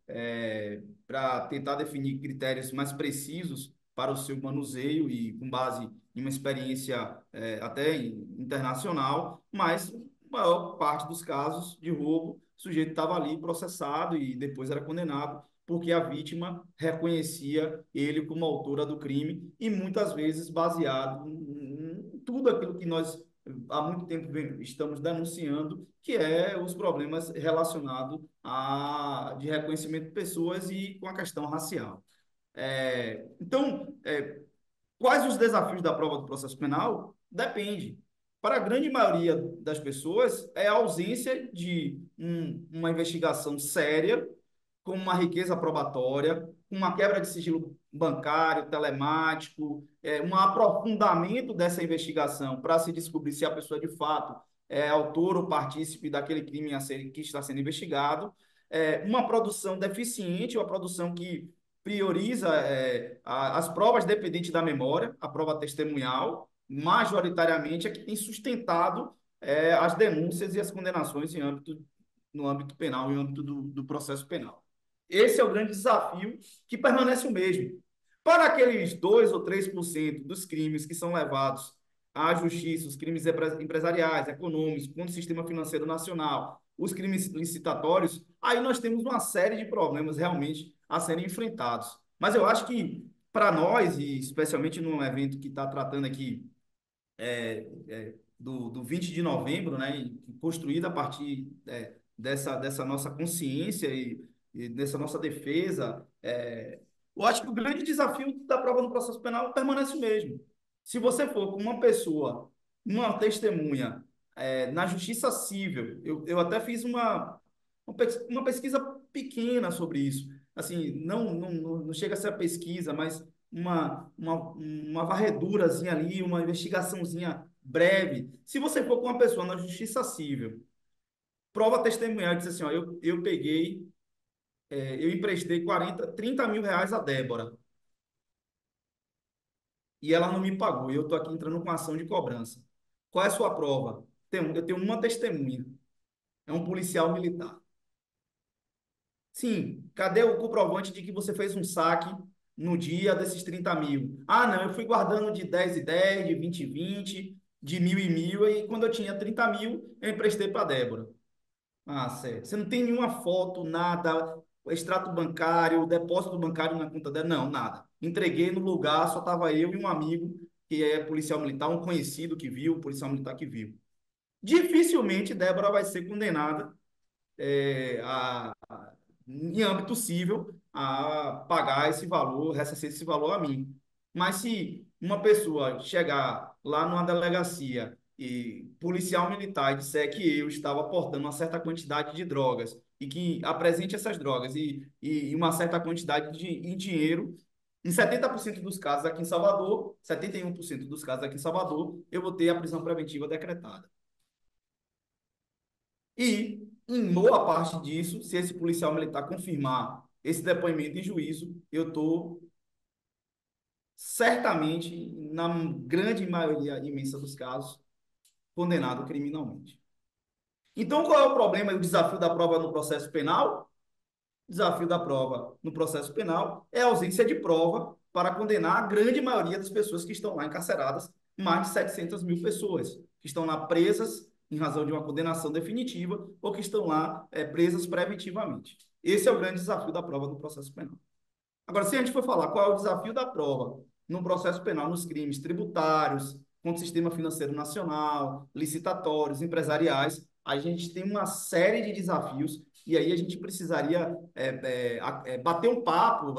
para tentar definir critérios mais precisos para o seu manuseio e com base em uma experiência até internacional, mas a maior parte dos casos de roubo, o sujeito estava ali processado e depois era condenado porque a vítima reconhecia ele como autora do crime e muitas vezes baseado em tudo aquilo que nós há muito tempo estamos denunciando, que é os problemas relacionados de reconhecimento de pessoas e com a questão racial. Então, quais os desafios da prova do processo penal? Depende. Para a grande maioria das pessoas, é a ausência de uma investigação séria, com uma riqueza probatória, uma quebra de sigilo bancário, telemático, um aprofundamento dessa investigação para se descobrir se a pessoa de fato é autor ou partícipe daquele crime que está sendo investigado, uma produção deficiente, uma produção que prioriza as provas dependentes da memória, a prova testemunhal, majoritariamente é que tem sustentado as denúncias e as condenações no âmbito penal, em âmbito do processo penal. Esse é o grande desafio que permanece o mesmo. Para aqueles 2 ou 3% dos crimes que são levados à justiça, os crimes empresariais, econômicos, contra o sistema financeiro nacional, os crimes licitatórios, aí nós temos uma série de problemas realmente a serem enfrentados. Mas eu acho que, para nós, e especialmente num evento que está tratando aqui do 20 de novembro, né, construído a partir dessa nossa consciência e dessa nossa defesa, eu acho que o grande desafio da prova no processo penal permanece o mesmo. Se você for com uma pessoa, uma testemunha, na justiça civil, eu até fiz uma pesquisa pequena sobre isso. Assim, não chega a ser a pesquisa, mas uma varredurazinha ali, uma investigaçãozinha breve. Se você for com uma pessoa na justiça civil, prova testemunhal e diz assim, ó, eu peguei, eu emprestei 30 mil reais a Débora e ela não me pagou e eu estou aqui entrando com ação de cobrança. Qual é a sua prova? Eu tenho uma testemunha, é um policial militar. Sim, cadê o comprovante de que você fez um saque no dia desses 30 mil? Ah, não, eu fui guardando de 10 em 10, de 20 em 20, de 1.000 em 1.000, e quando eu tinha 30 mil, eu emprestei para a Débora. Ah, certo. Você não tem nenhuma foto, nada, extrato bancário, depósito bancário na conta dela? Não, nada. Entreguei no lugar, só estava eu e um amigo, que é policial militar, um conhecido que viu, um policial militar que viu. Dificilmente Débora vai ser condenada em âmbito civil, a pagar esse valor, ressarcir esse valor a mim. Mas se uma pessoa chegar lá numa delegacia e policial militar e disser que eu estava portando uma certa quantidade de drogas e que apresente essas drogas e uma certa quantidade em dinheiro, em 70% dos casos aqui em Salvador, 71% dos casos aqui em Salvador, eu vou ter a prisão preventiva decretada. E, em boa parte disso, se esse policial militar confirmar esse depoimento em juízo, eu estou certamente, na grande maioria imensa dos casos, condenado criminalmente. Então, qual é o problema e o desafio da prova no processo penal? O desafio da prova no processo penal é a ausência de prova para condenar a grande maioria das pessoas que estão lá encarceradas, mais de 700 mil pessoas, que estão lá presas em razão de uma condenação definitiva ou que estão lá presas preventivamente. Esse é o grande desafio da prova no processo penal. Agora, se a gente for falar qual é o desafio da prova no processo penal, nos crimes tributários, quanto Sistema Financeiro Nacional, licitatórios, empresariais. A gente tem uma série de desafios e aí a gente precisaria bater um papo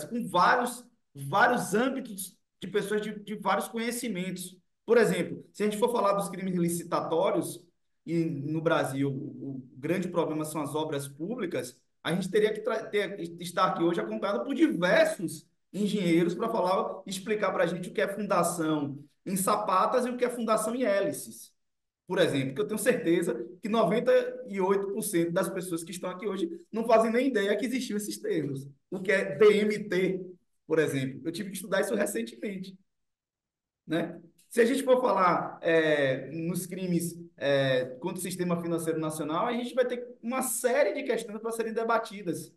com vários âmbitos de pessoas de vários conhecimentos. Por exemplo, se a gente for falar dos crimes licitatórios, e no Brasil o grande problema são as obras públicas, a gente teria que estar aqui hoje acompanhado por diversos engenheiros para explicar para a gente o que é fundação em sapatas e o que é fundação em hélices. Por exemplo, que eu tenho certeza que 98% das pessoas que estão aqui hoje não fazem nem ideia que existiam esses termos. O que é DMT, por exemplo. Eu tive que estudar isso recentemente, né? Se a gente for falar nos crimes contra o sistema financeiro nacional, a gente vai ter uma série de questões para serem debatidas,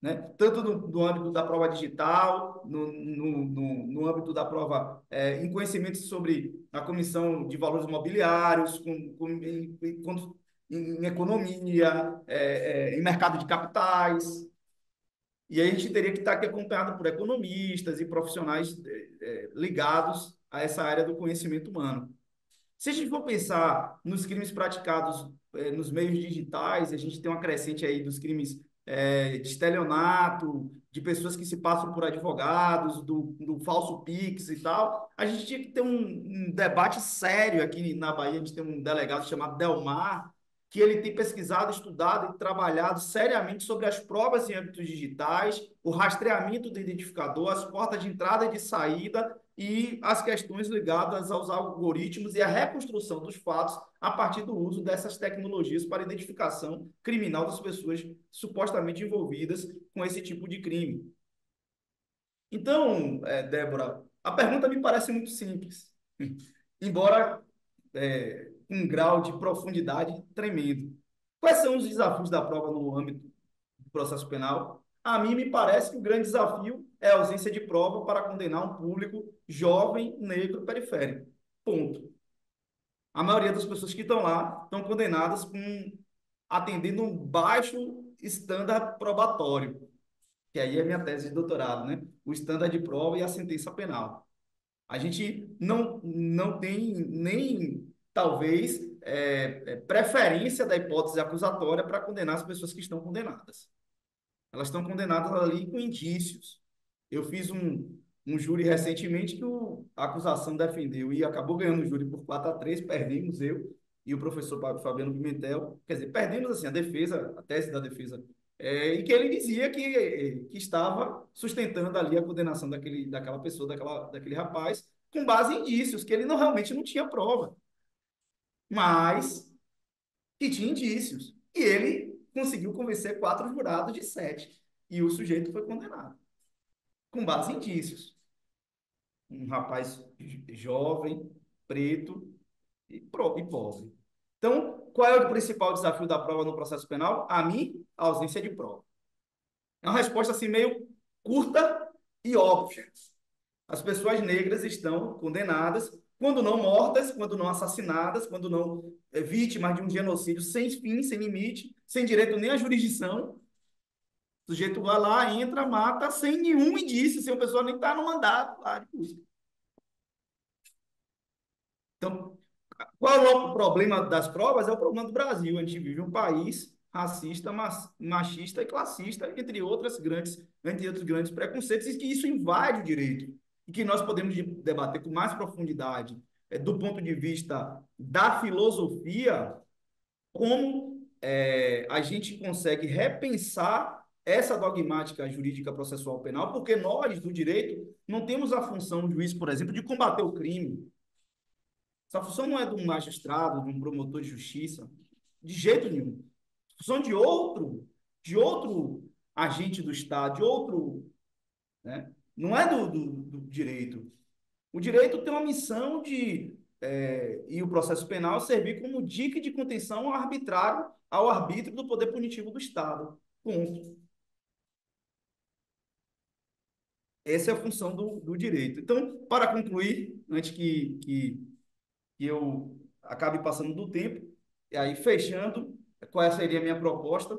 né? Tanto no âmbito da prova digital, no âmbito da prova em conhecimento sobre a Comissão de Valores Imobiliários, em economia, em mercado de capitais. E aí a gente teria que estar aqui acompanhado por economistas e profissionais ligados a essa área do conhecimento humano. Se a gente for pensar nos crimes praticados nos meios digitais, a gente tem uma crescente aí dos crimes de estelionato, de pessoas que se passam por advogados, do falso Pix e tal. A gente tinha que ter um debate sério aqui na Bahia. A gente tem um delegado chamado Delmar, que ele tem pesquisado, estudado e trabalhado seriamente sobre as provas em âmbitos digitais, o rastreamento do identificador, as portas de entrada e de saída e as questões ligadas aos algoritmos e a reconstrução dos fatos a partir do uso dessas tecnologias para identificação criminal das pessoas supostamente envolvidas com esse tipo de crime. Então, Débora, a pergunta me parece muito simples, embora um grau de profundidade tremendo. Quais são os desafios da prova no âmbito do processo penal? A mim me parece que o grande desafio é a ausência de prova para condenar um público jovem, negro, periférico. Ponto. A maioria das pessoas que estão lá estão condenadas atendendo um baixo estándar probatório, que aí é minha tese de doutorado, né? O estándar de prova e a sentença penal. A gente não tem nem, talvez, preferência da hipótese acusatória para condenar as pessoas que estão condenadas. Elas estão condenadas ali com indícios. Eu fiz um júri recentemente que a acusação defendeu e acabou ganhando o júri por 4-3, perdemos eu e o professor Fabiano Pimentel. Quer dizer, perdemos assim, a tese da defesa, e que ele dizia que estava sustentando ali a condenação daquela pessoa, daquele rapaz, com base em indícios, que ele realmente não tinha prova, mas que tinha indícios. E ele conseguiu convencer 4 jurados de 7. E o sujeito foi condenado, com base em indícios. Um rapaz jovem, preto e pobre. Então, qual é o principal desafio da prova no processo penal? A mim, a ausência de prova. É uma resposta assim meio curta e óbvia. As pessoas negras estão condenadas, quando não mortas, quando não assassinadas, quando não vítimas de um genocídio sem fim, sem limite, sem direito nem à jurisdição. O sujeito vai lá, entra, mata, sem nenhum indício, sem a pessoa nem estar no mandato lá de busca. Então, qual é o problema das provas? É o problema do Brasil. A gente vive um país racista, machista e classista, entre outros grandes preconceitos, e que isso invade o direito. E que nós podemos debater com mais profundidade, do ponto de vista da filosofia, como a gente consegue repensar essa dogmática jurídica processual penal, porque nós, do direito, não temos a função, o juiz, por exemplo, de combater o crime. Essa função não é de um magistrado, de um promotor de justiça, de jeito nenhum. A função de outro agente do Estado, de outro, né? Não é do direito. O direito tem uma missão e o processo penal servir como dique de contenção ao arbítrio do poder punitivo do Estado. Ponto. Essa é a função do direito. Então, para concluir, antes que eu acabe passando do tempo, e aí fechando, qual seria a minha proposta?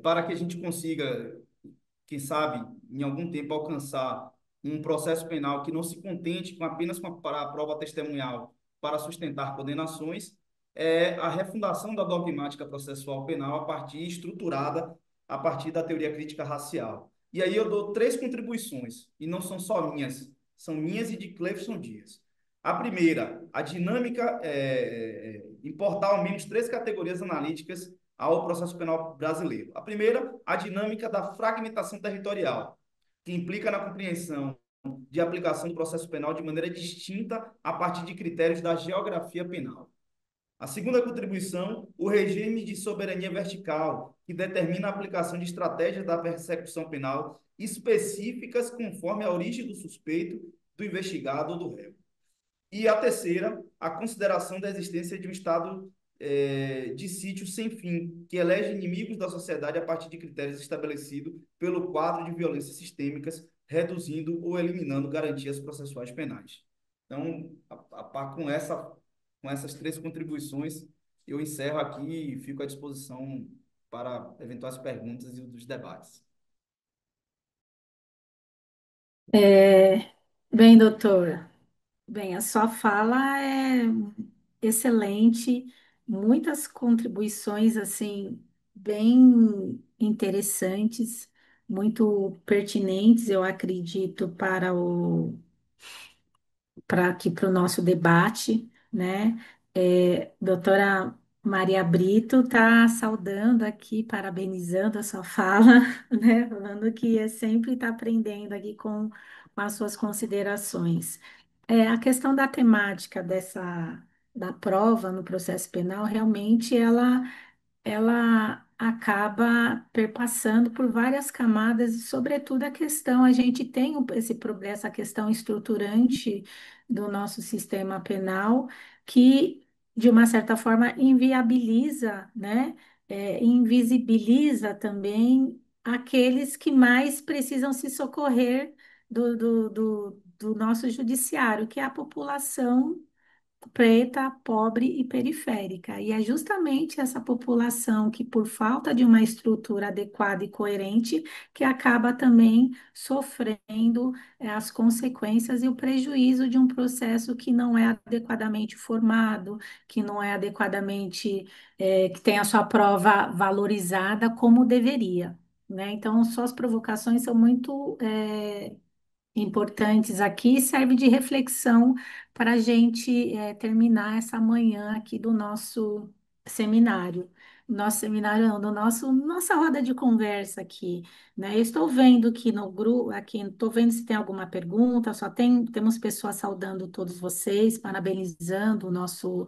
Para que a gente consiga, quem sabe, em algum tempo alcançar um processo penal que não se contente com apenas com a prova testemunhal para sustentar condenações, é a refundação da dogmática processual penal estruturada a partir da teoria crítica racial. E aí eu dou 3 contribuições, e não são só minhas, são minhas e de Cleifson Dias. A primeira, a dinâmica, importar ao menos 3 categorias analíticas ao processo penal brasileiro. A primeira, a dinâmica da fragmentação territorial, que implica na compreensão de aplicação do processo penal de maneira distinta a partir de critérios da geografia penal. A segunda contribuição, o regime de soberania vertical, que determina a aplicação de estratégias da persecução penal específicas conforme a origem do suspeito, do investigado ou do réu. E a terceira, a consideração da existência de um estado de sítio sem fim, que elege inimigos da sociedade a partir de critérios estabelecidos pelo quadro de violências sistêmicas, reduzindo ou eliminando garantias processuais penais. Então, com essas 3 contribuições, eu encerro aqui e fico à disposição para eventuais perguntas e dos debates. Bem, doutor, bem, a sua fala é excelente, muitas contribuições assim bem interessantes, muito pertinentes, eu acredito, para aqui para o nosso debate, né? Doutora Maria Brito está saudando aqui, parabenizando a sua fala, né? Falando que sempre está aprendendo aqui com as suas considerações. A questão da temática da prova no processo penal, realmente ela acaba perpassando por várias camadas, e, sobretudo, a questão, a gente tem esse problema, essa questão estruturante do nosso sistema penal, que, de uma certa forma, inviabiliza, né, invisibiliza também aqueles que mais precisam se socorrer do nosso judiciário, que é a população preta, pobre e periférica. E é justamente essa população que, por falta de uma estrutura adequada e coerente, que acaba também sofrendo as consequências e o prejuízo de um processo que não é adequadamente formado, que não é adequadamente, que tem a sua prova valorizada como deveria. Né? Então, suas provocações são muito importantes aqui, serve de reflexão para a gente terminar essa manhã aqui do nosso seminário. Nosso seminário, não, do nossa roda de conversa aqui, né? Eu estou vendo que no grupo, aqui, estou vendo se tem alguma pergunta, temos pessoas saudando todos vocês, parabenizando o nosso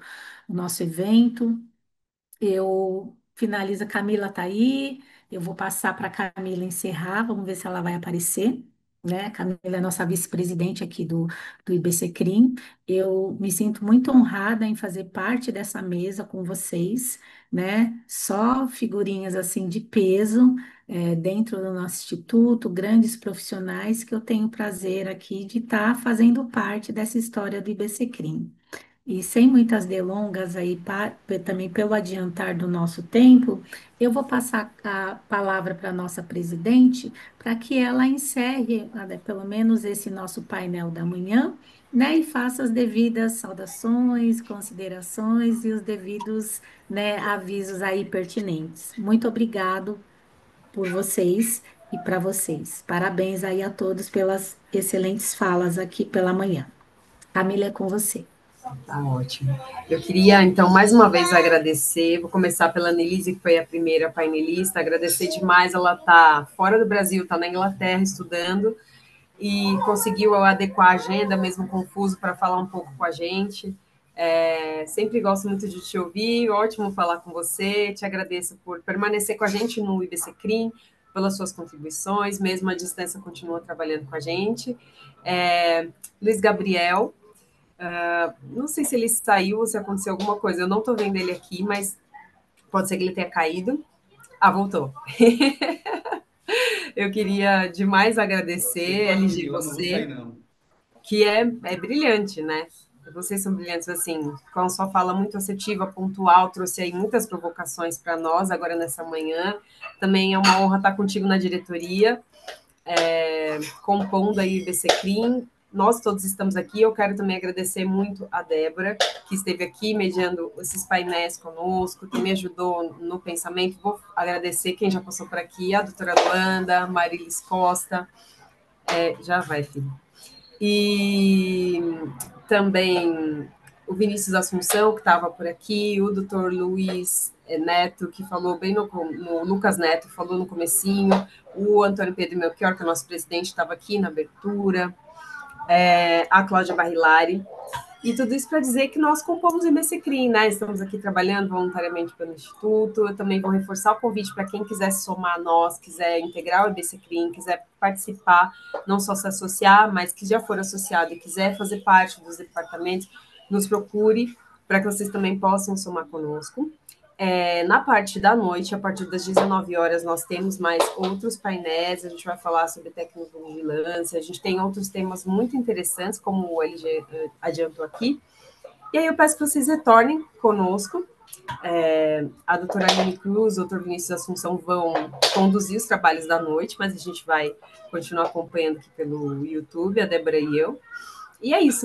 evento. Eu finalizo, a Camila está aí, eu vou passar para a Camila encerrar, vamos ver se ela vai aparecer, né? A Camila é nossa vice-presidente aqui do IBCCRIM. Eu me sinto muito honrada em fazer parte dessa mesa com vocês, né? Só figurinhas assim de peso dentro do nosso instituto, grandes profissionais que eu tenho prazer aqui de estar fazendo parte dessa história do IBCCRIM. E sem muitas delongas aí, também pelo adiantar do nosso tempo, eu vou passar a palavra para a nossa presidente, para que ela encerre, pelo menos esse nosso painel da manhã, né, e faça as devidas saudações, considerações e os devidos, né, avisos aí pertinentes. Muito obrigado por vocês e para vocês. Parabéns aí a todos pelas excelentes falas aqui pela manhã. Camila, é com você. Tá ótimo. Eu queria, então, mais uma vez agradecer. Vou começar pela Annelise, que foi a primeira painelista. Agradecer demais. Ela está fora do Brasil, está na Inglaterra estudando e conseguiu adequar a agenda, mesmo confuso, para falar um pouco com a gente. Sempre gosto muito de te ouvir. Ótimo falar com você. Te agradeço por permanecer com a gente no IBCCRIM, pelas suas contribuições. Mesmo à distância, continua trabalhando com a gente. Luiz Gabriel. Não sei se ele saiu ou se aconteceu alguma coisa. Eu não estou vendo ele aqui, mas pode ser que ele tenha caído. Voltou. Eu queria demais agradecer, LG, você, que é brilhante, né? Vocês são brilhantes, assim, com a sua fala muito assertiva, pontual, trouxe aí muitas provocações para nós agora nessa manhã. Também é uma honra estar contigo na diretoria. compondo aí o IBCCRIM. Nós todos estamos aqui. Eu quero também agradecer muito a Débora, que esteve aqui mediando esses painéis conosco, que me ajudou no pensamento. Vou agradecer quem já passou por aqui, a doutora Luanda, Marilis Costa. Já vai, filho. E também o Vinícius Assunção, que estava por aqui, o doutor Luiz Neto, que falou bem no Lucas Neto, falou no comecinho, o Antônio Pedro Melchior, que é o nosso presidente, estava aqui na abertura, a Cláudia Barrilari, e tudo isso para dizer que nós compomos o IBCCRIM, né? Estamos aqui trabalhando voluntariamente pelo Instituto. Eu também vou reforçar o convite para quem quiser se somar a nós, quiser integrar o IBCCRIM, quiser participar, não só se associar, mas que já for associado e quiser fazer parte dos departamentos, nos procure para que vocês também possam somar conosco. Na parte da noite, a partir das 19 horas, nós temos mais outros painéis, a gente vai falar sobre tecnovigilância, a gente tem outros temas muito interessantes, como o LG adiantou aqui. E aí eu peço que vocês retornem conosco. A doutora Aline Cruz, o doutor Vinícius Assunção vão conduzir os trabalhos da noite, mas a gente vai continuar acompanhando aqui pelo YouTube, a Débora e eu. E é isso.